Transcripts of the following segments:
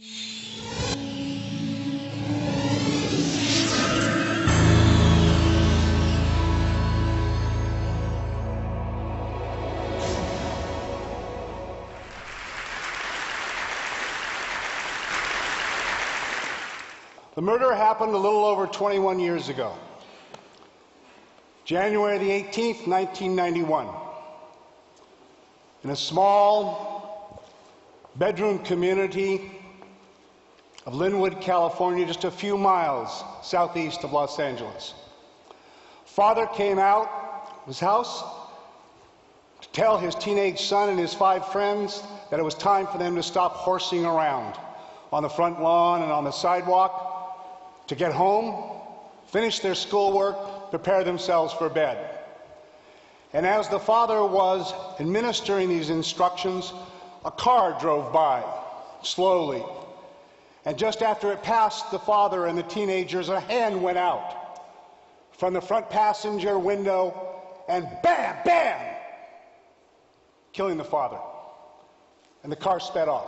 The murder happened a little over 21 years ago, January the 18th, 1991, in a small bedroom community of Linwood, California, just a few miles southeast of Los Angeles. Father came out of his house to tell his teenage son and his 5 friends that it was time for them to stop horsing around on the front lawn and on the sidewalk, to get home, finish their schoolwork, prepare themselves for bed. And as the father was administering these instructions, a car drove by slowly. And just after it passed the father and the teenagers, a hand went out from the front passenger window and bam, bam, killing the father. And the car sped off.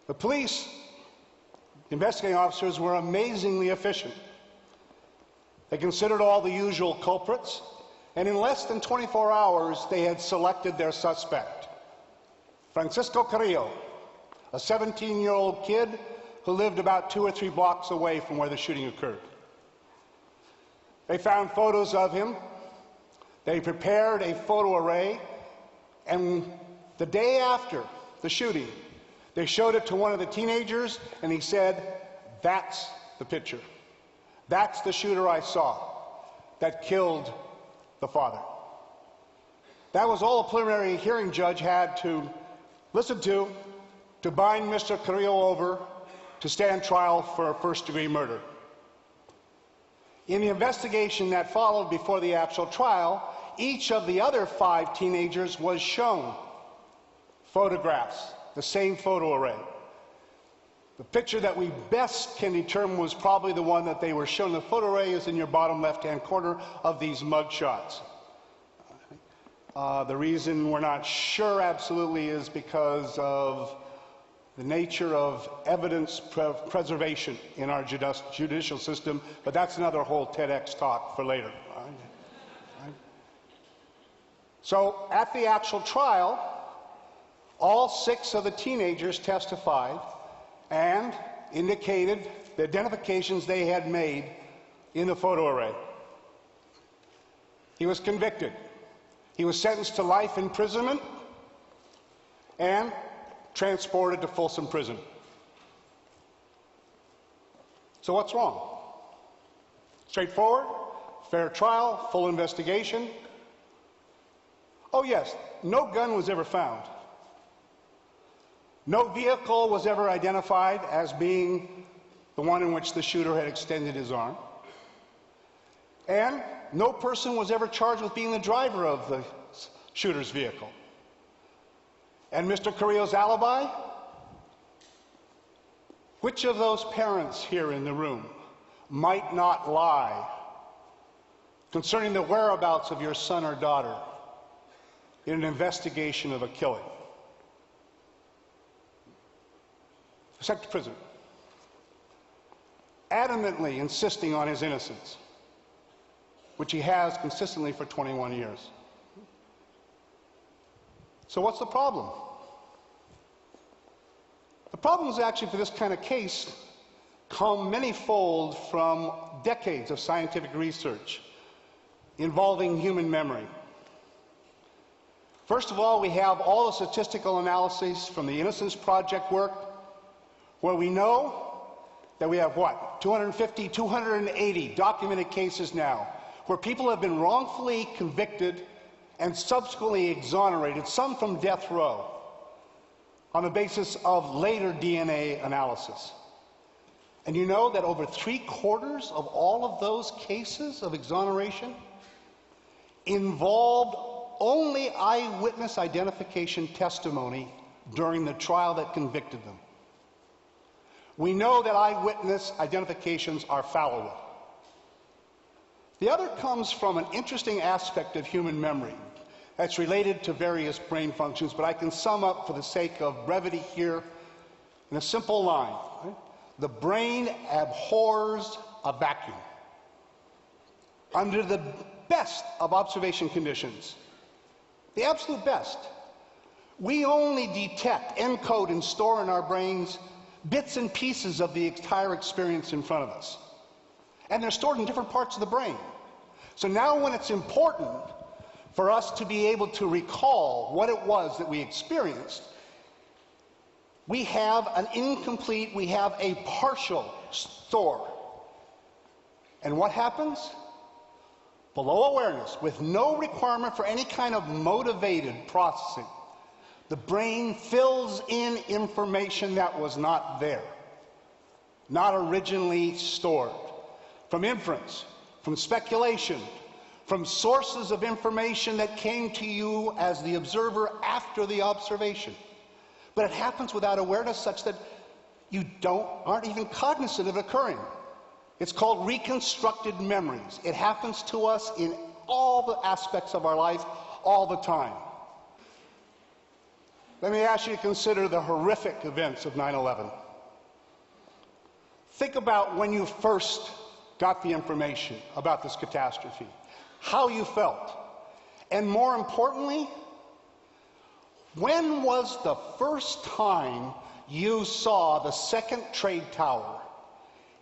The police investigating officers were amazingly efficient. They considered all the usual culprits, and in less than 24 hours, they had selected their suspect, Francisco Carrillo, a 17-year-old kid who lived about 2 or 3 blocks away from where the shooting occurred. They found photos of him. They prepared a photo array, and the day after the shooting, they showed it to one of the teenagers, and he said, "That's the picture. That's the shooter I saw that killed the father." That was all a preliminary hearing judge had to listen to bind Mr. Carrillo over to stand trial for a first-degree murder. In the investigation that followed before the actual trial, each of the other 5 teenagers was shown photographs, the same photo array. The picture that we best can determine was probably the one that they were shown. The photo array is in your bottom left-hand corner of these mug shots. The reason we're not sure absolutely is because of the nature of evidence preservation in our judicial system, but that's another whole TEDx talk for later. So at the actual trial, all 6 of the teenagers testified and indicated the identifications they had made in the photo array. He was convicted. He was sentenced to life imprisonment and transported to Folsom Prison. So what's wrong? Straightforward, fair trial, full investigation. Oh yes, no gun was ever found. No vehicle was ever identified as being the one in which the shooter had extended his arm. And no person was ever charged with being the driver of the shooter's vehicle. And Mr. Carrillo's alibi? Which of those parents here in the room might not lie concerning the whereabouts of your son or daughter in an investigation of a killing? Sent to prison, adamantly insisting on his innocence, which he has consistently for 21 years. So what's the problem? The problems actually for this kind of case come many-fold from decades of scientific research involving human memory. First of all, we have all the statistical analyses from the Innocence Project work, where we know that we have, 250, 280 documented cases now where people have been wrongfully convicted and subsequently exonerated, some from death row, on the basis of later DNA analysis. And you know that over 3/4 of all of those cases of exoneration involved only eyewitness identification testimony during the trial that convicted them. We know that eyewitness identifications are fallible. The other comes from an interesting aspect of human memory that's related to various brain functions, but I can sum up for the sake of brevity here in a simple line. Right? The brain abhors a vacuum. Under the best of observation conditions, the absolute best, we only detect, encode, and store in our brains bits and pieces of the entire experience in front of us. And they're stored in different parts of the brain. So now when it's important for us to be able to recall what it was that we experienced, we have an incomplete, we have a partial store. And what happens? Below awareness, with no requirement for any kind of motivated processing, the brain fills in information that was not there, not originally stored, from inference, from speculation, from sources of information that came to you as the observer after the observation. But it happens without awareness such that you aren't even cognizant of it occurring. It's called reconstructed memories. It happens to us in all the aspects of our life, all the time. Let me ask you to consider the horrific events of 9/11. Think about when you first got the information about this catastrophe, how you felt, and more importantly, when was the first time you saw the second trade tower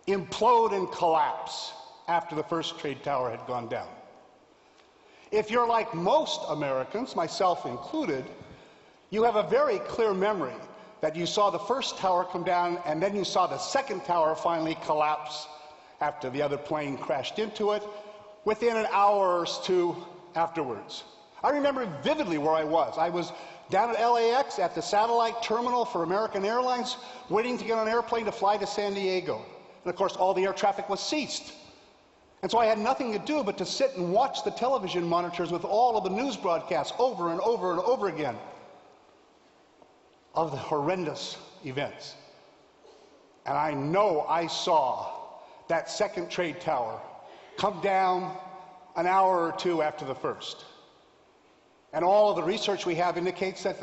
implode and collapse after the first trade tower had gone down? If you're like most Americans, myself included, you have a very clear memory that you saw the first tower come down and then you saw the second tower finally collapse after the other plane crashed into it within an hour or two afterwards. I remember vividly where I was. I was down at LAX at the satellite terminal for American Airlines, waiting to get on an airplane to fly to San Diego. And of course, all the air traffic was ceased. And so I had nothing to do but to sit and watch the television monitors with all of the news broadcasts over and over and over again of the horrendous events. And I know I saw that second trade tower come down an hour or two after the first. And all of the research we have indicates that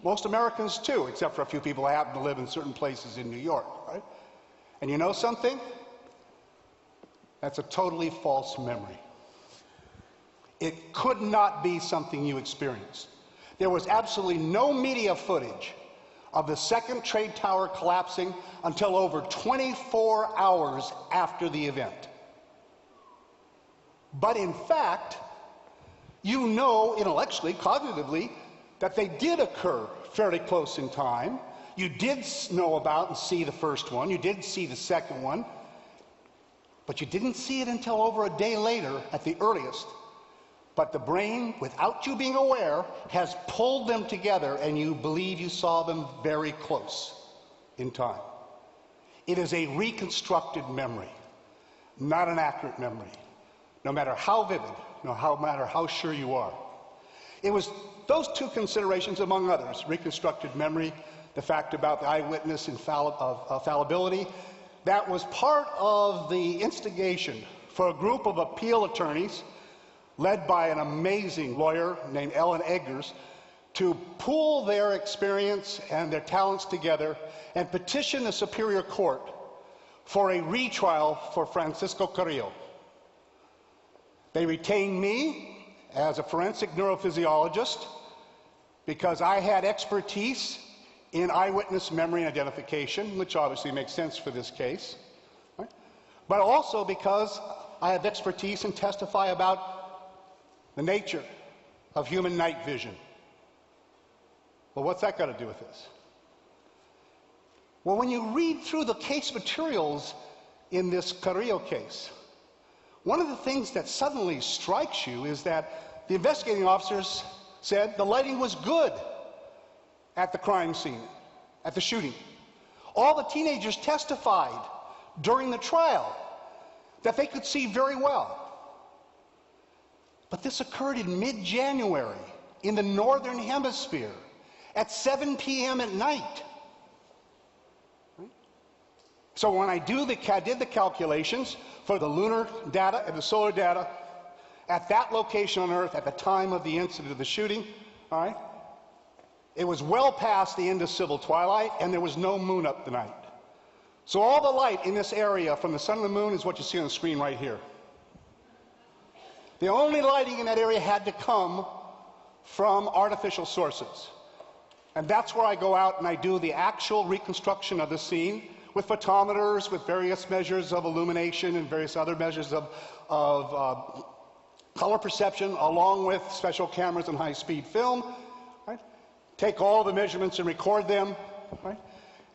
most Americans too, except for a few people who happen to live in certain places in New York, right? And you know something? That's a totally false memory. It could not be something you experienced. There was absolutely no media footage of the second trade tower collapsing until over 24 hours after the event. But in fact, you know intellectually, cognitively, that they did occur fairly close in time. You did know about and see the first one. You did see the second one. But you didn't see it until over a day later at the earliest. But the brain, without you being aware, has pulled them together and you believe you saw them very close in time. It is a reconstructed memory, not an accurate memory, no matter how vivid, no matter how sure you are. It was those two considerations, among others, reconstructed memory, the fact about the eyewitness fallibility, that was part of the instigation for a group of appeal attorneys led by an amazing lawyer named Ellen Eggers to pool their experience and their talents together and petition the Superior Court for a retrial for Francisco Carrillo. They retained me as a forensic neurophysiologist because I had expertise in eyewitness memory and identification, which obviously makes sense for this case, right? But also because I have expertise and testify about the nature of human night vision. Well, what's that got to do with this? Well, when you read through the case materials in this Carrillo case, one of the things that suddenly strikes you is that the investigating officers said the lighting was good at the crime scene, at the shooting. All the teenagers testified during the trial that they could see very well. But this occurred in mid-January in the northern hemisphere at 7 p.m. at night. Right? So when I did the calculations for the lunar data and the solar data at that location on Earth at the time of the incident of the shooting, all right, It was well past the end of civil twilight, and there was no moon up the night. So all the light in this area from the sun and the moon is what you see on the screen right here. The only lighting in that area had to come from artificial sources. And that's where I go out and I do the actual reconstruction of the scene with photometers, with various measures of illumination and various other measures of color perception, along with special cameras and high-speed film. Right? Take all the measurements and record them, right?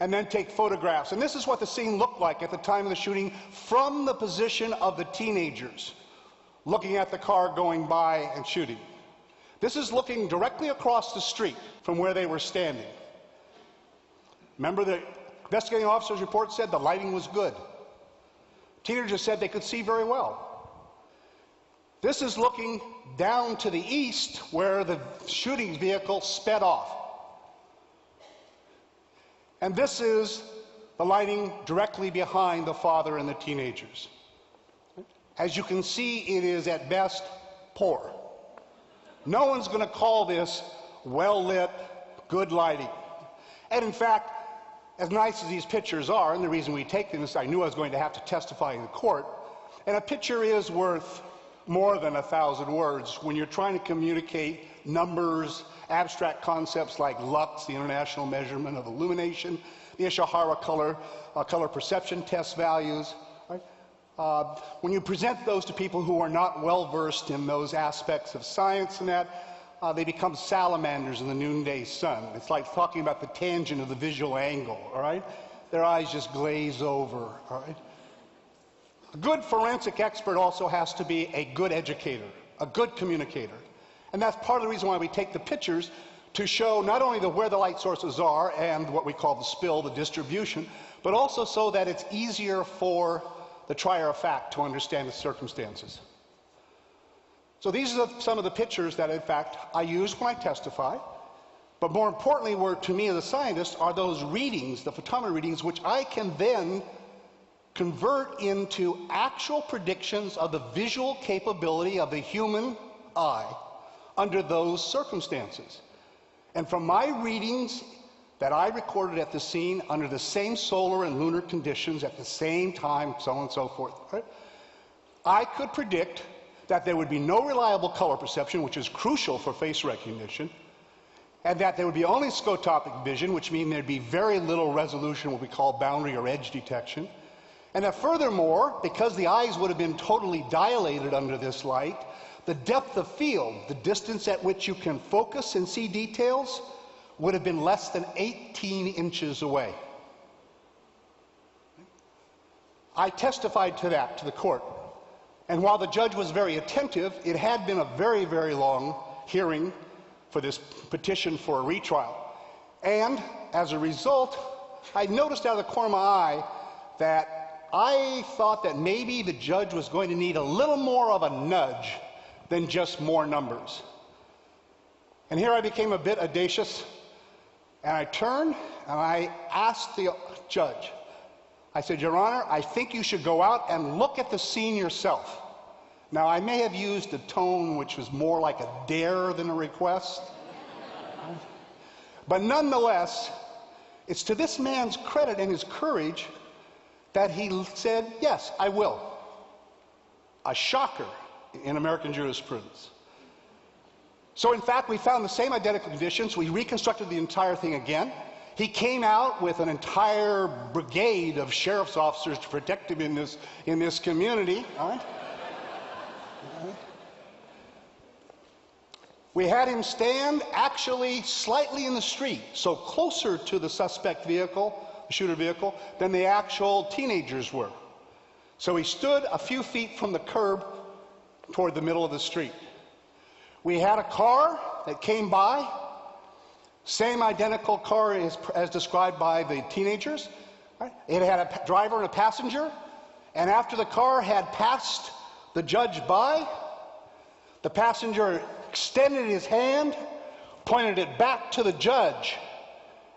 And then take photographs. And this is what the scene looked like at the time of the shooting from the position of the teenagers, looking at the car going by and shooting. This is looking directly across the street from where they were standing. Remember, the investigating officer's report said the lighting was good. Teenagers said they could see very well. This is looking down to the east where the shooting vehicle sped off. And this is the lighting directly behind the father and the teenagers. As you can see, it is at best poor. No one's going to call this well-lit, good lighting. And in fact, as nice as these pictures are, and the reason we take them is I knew I was going to have to testify in court, and a picture is worth more than 1,000 words when you're trying to communicate numbers, abstract concepts like lux, the international measurement of illumination, the Ishihara color perception test values. Right? When you present those to people who are not well versed in those aspects of science and that, they become salamanders in the noonday sun. It's like talking about the tangent of the visual angle, all right? Their eyes just glaze over, all right? A good forensic expert also has to be a good educator, a good communicator. And that's part of the reason why we take the pictures, to show not only where the light sources are and what we call the spill, the distribution, but also so that it's easier for the trier of fact to understand the circumstances. So these are some of the pictures that, in fact, I use when I testify. But more importantly, to me as a scientist, are those readings, the photometer readings, which I can then convert into actual predictions of the visual capability of the human eye under those circumstances. And from my readings that I recorded at the scene under the same solar and lunar conditions at the same time, so on and so forth, right, I could predict that there would be no reliable color perception, which is crucial for face recognition, and that there would be only scotopic vision, which means there'd be very little resolution, what we call boundary or edge detection, and that furthermore, because the eyes would have been totally dilated under this light, the depth of field, the distance at which you can focus and see details, would have been less than 18 inches away. I testified to that to the court. And while the judge was very attentive, it had been a very, very long hearing for this petition for a retrial. And as a result, I noticed out of the corner of my eye that I thought that maybe the judge was going to need a little more of a nudge than just more numbers. And here I became a bit audacious, and I turned and I asked the judge, I said, Your Honor, I think you should go out and look at the scene yourself. Now, I may have used a tone which was more like a dare than a request. But nonetheless, it's to this man's credit and his courage that he said, yes, I will. A shocker in American jurisprudence. So in fact, we found the same identical conditions. We reconstructed the entire thing again. He came out with an entire brigade of sheriff's officers to protect him in this community. All right? We had him stand actually slightly in the street, so closer to the suspect vehicle, the shooter vehicle, than the actual teenagers were. So he stood a few feet from the curb toward the middle of the street. We had a car that came by, same identical car as described by the teenagers. Right? It had a driver and a passenger, and after the car had passed the judge by, the passenger extended his hand, pointed it back to the judge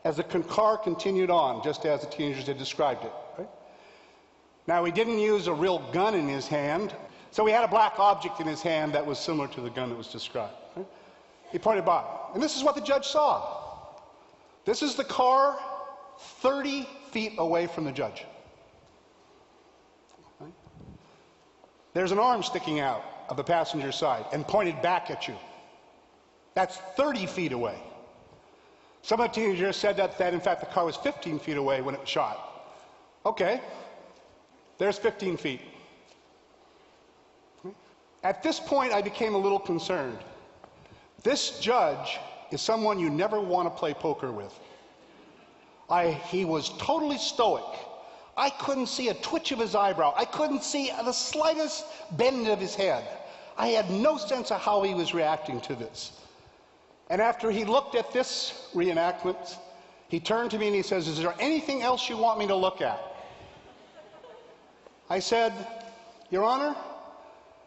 as the car continued on, just as the teenagers had described it. Right? Now, he didn't use a real gun in his hand, so he had a black object in his hand that was similar to the gun that was described. Right? He pointed by, and this is what the judge saw. This is the car 30 feet away from the judge. Right? There's an arm sticking out of the passenger side and pointed back at you. That's 30 feet away. Some of the teenagers said that in fact the car was 15 feet away when it was shot. Okay, there's 15 feet. At this point I became a little concerned. This judge is someone you never want to play poker with. He was totally stoic. I couldn't see a twitch of his eyebrow. I couldn't see the slightest bend of his head. I had no sense of how he was reacting to this. And after he looked at this reenactment, he turned to me and he says, "Is there anything else you want me to look at?" I said, "Your Honor,"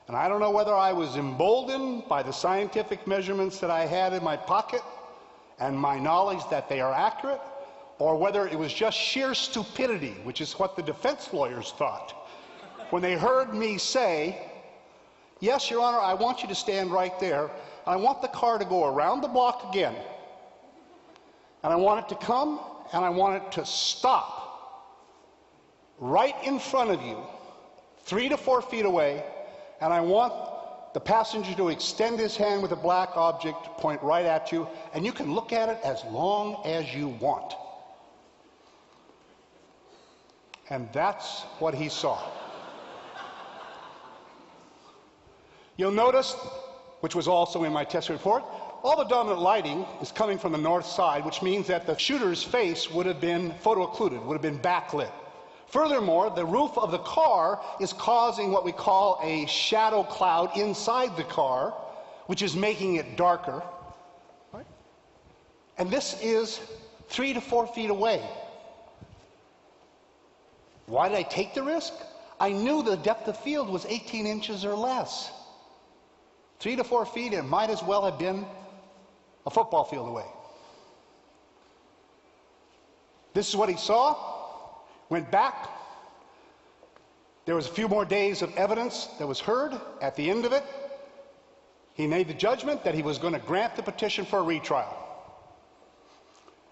and I don't know whether I was emboldened by the scientific measurements that I had in my pocket and my knowledge that they are accurate, or whether it was just sheer stupidity, which is what the defense lawyers thought, when they heard me say, "Yes, Your Honor, I want you to stand right there. I want the car to go around the block again. And I want it to come, and I want it to stop right in front of you, 3 to 4 feet away, and I want the passenger to extend his hand with a black object, point right at you, and you can look at it as long as you want." And that's what he saw. You'll notice, which was also in my test report, all the dominant lighting is coming from the north side, which means that the shooter's face would have been photo-occluded, would have been backlit. Furthermore, the roof of the car is causing what we call a shadow cloud inside the car, which is making it darker. Right? And this is 3 to 4 feet away. Why did I take the risk? I knew the depth of field was 18 inches or less. 3 to 4 feet, it might as well have been a football field away. This is what he saw. Went back. There was a few more days of evidence that was heard. At the end of it, he made the judgment that he was going to grant the petition for a retrial.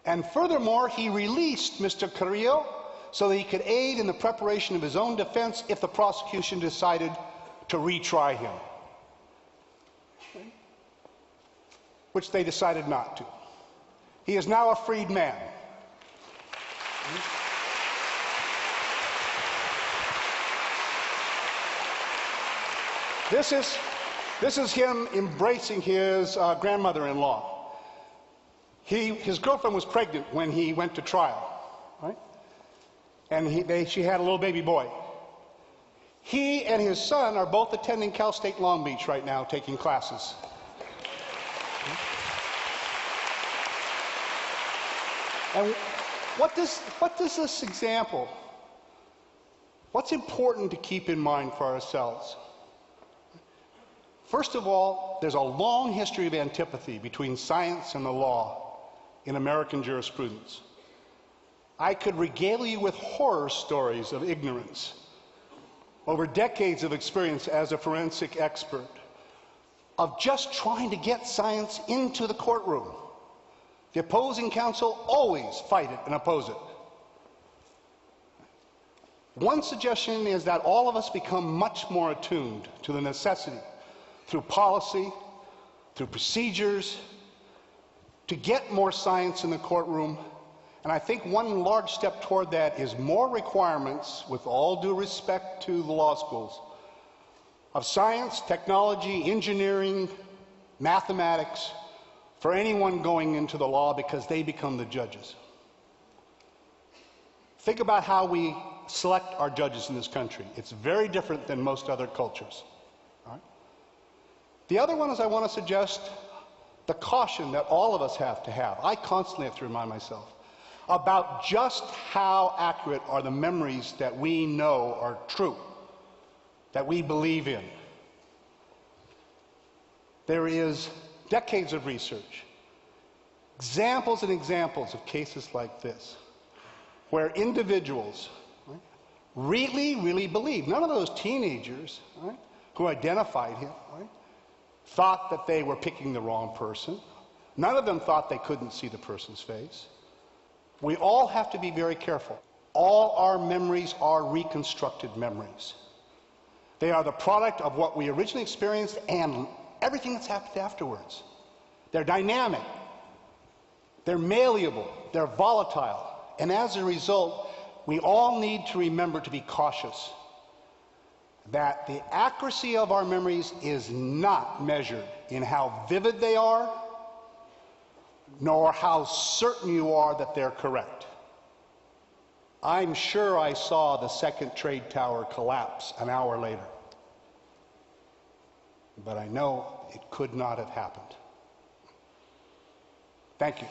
And furthermore, he released Mr. Carrillo so that he could aid in the preparation of his own defense if the prosecution decided to retry him, which they decided not to. He is now a freed man. This is him embracing his grandmother-in-law. His girlfriend was pregnant when he went to trial, right? And she had a little baby boy. He and his son are both attending Cal State Long Beach right now, taking classes. And what does this example, what's important to keep in mind for ourselves? First of all, there's a long history of antipathy between science and the law in American jurisprudence. I could regale you with horror stories of ignorance over decades of experience as a forensic expert, of just trying to get science into the courtroom. The opposing counsel always fight it and oppose it. One suggestion is that all of us become much more attuned to the necessity, through policy, through procedures, to get more science in the courtroom. And I think one large step toward that is more requirements, with all due respect to the law schools, of science, technology, engineering, mathematics, for anyone going into the law, because they become the judges. Think about how we select our judges in this country. It's very different than most other cultures. All right? The other one is I want to suggest the caution that all of us have to have. I constantly have to remind myself about just how accurate are the memories that we know are true, that we believe in. There is decades of research, examples and examples of cases like this, where individuals, right, really believe. None of those teenagers, right, who identified him, right, thought that they were picking the wrong person. None of them thought they couldn't see the person's face. We all have to be very careful. All our memories are reconstructed memories. They are the product of what we originally experienced and everything that's happened afterwards. They're dynamic, they're malleable, they're volatile, and as a result, we all need to remember to be cautious that the accuracy of our memories is not measured in how vivid they are, nor how certain you are that they're correct. I'm sure I saw the second trade tower collapse an hour later, but I know it could not have happened. Thank you.